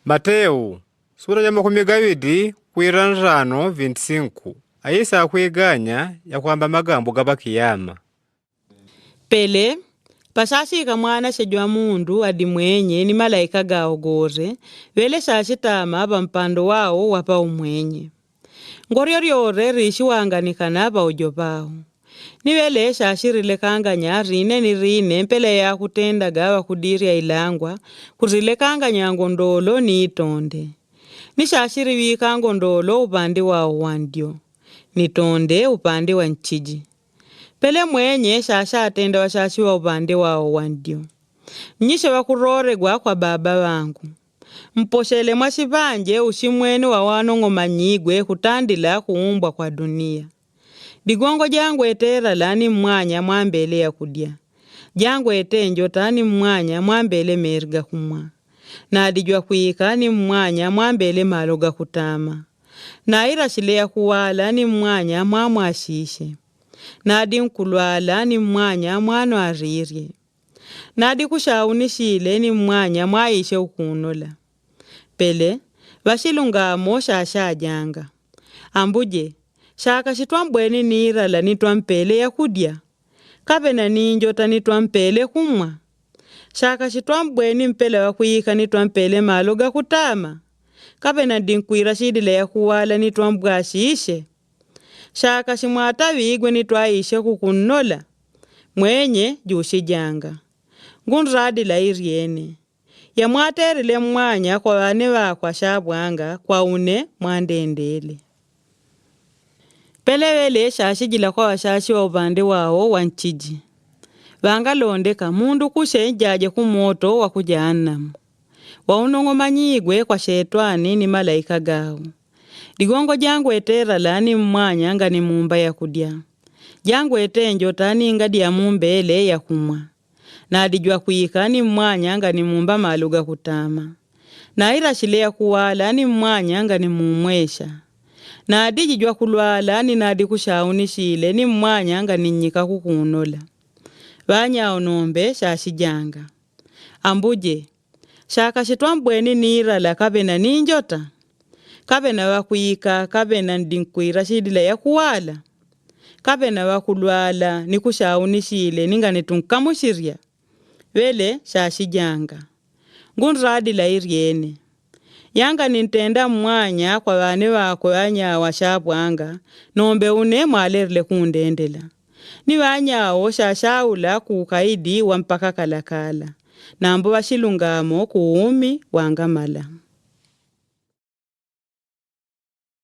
Mateo, sura ya 25 ayisa akwiganya ya kwamba magambo gabakiyama. Pele, pasashika mwana shejwa mundu adi mwenye ni malaika gao gore, wele shashitama aba mpando wao wapa umwenye. Ngorio riore rishi wanganikana aba ujo bao. Ni wele shashirile kanganya rine ni rine mpele ya kutenda gawa kudiria ilangwa, kurile kanganya ngondolo ni itonde. Ni shashiri wika ngondolo upande wao wandio. Ni tonde upande wa nchiji. Pele mwenye shasha atenda wa shashi wa upande wao wandio. Mnyishe wakurore kwa baba wangu. Mposhele mwashibanje ushimwene wa wano ngomanyigwe kutandila kuumbwa kwa dunia. Digongo jangu etera lani mwanya mwambele ya kudia. Jangu etenjo tani mwanya mwambele merga kumwa. Na adijwa kuika ni mwanya mwambele maloga kutama. Na irashile ya kuwala ni mwanya mwamwashishe. Na adi mkulwala ni mwanya mwano aririe. Na adi kushaunishile ni mwanya mwaishe ukunola. Pele, washilungamo shasha janga. Ambuje, shaka shitwambweni nirala nitwampele ya kudia. Kabe na ninjota nitwampele kumwa. Shaka shitwambweni mpele wa kuika nitwampele maloga kutama. Kabe na dinkwira shidile ya kuwala nitwambwashishe. Shaka shimwata wigwe nitwaishe kukunola. Mwenye jushi janga. Ngunradi la iriene. Ya mwaterile mwanya kwa wane wakwa shabwanga kwa une mwandendele. Pele wele shashi jila kwa washashi wa upande wao wanchiji. Wanga londeka mundu kushe jaje kumoto wa kujanamu. Waunongo manyigwe kwa shetwani ni malaika gao. Digongo jangu etera lani mwanya nga ni mumba ya kudia. Jangu etenjo tani ngadi ya mumbele ya kumwa. Na adijwa kuika ni mwanya nga ni mumba maluga kutama. Na irashile kuwala ni mwanya nga ni mumwesha. Na adijwa kulwala ni nadi kushaunishile ni mwanya nga ni nyika kukunola. Wanya onombe shashijanga. Ambuje, shaka shitwambweni nirala kabe na ninjota. Kabe na wakuika, kabe na ndinkwira shidile ya kuwala. Kabe na wakulwala ni kushaunishile ninga netunkamushiria. Wele shashijanga. Ngunradi la iriene. Yanga nintenda mwanya kwa wane wako wanya washabwanga. Nombe une mwalerile kundendela. Ni wanyao shashaula kukaidi wa mpaka kalakala. Nambo washilungamo kuumi wangamala.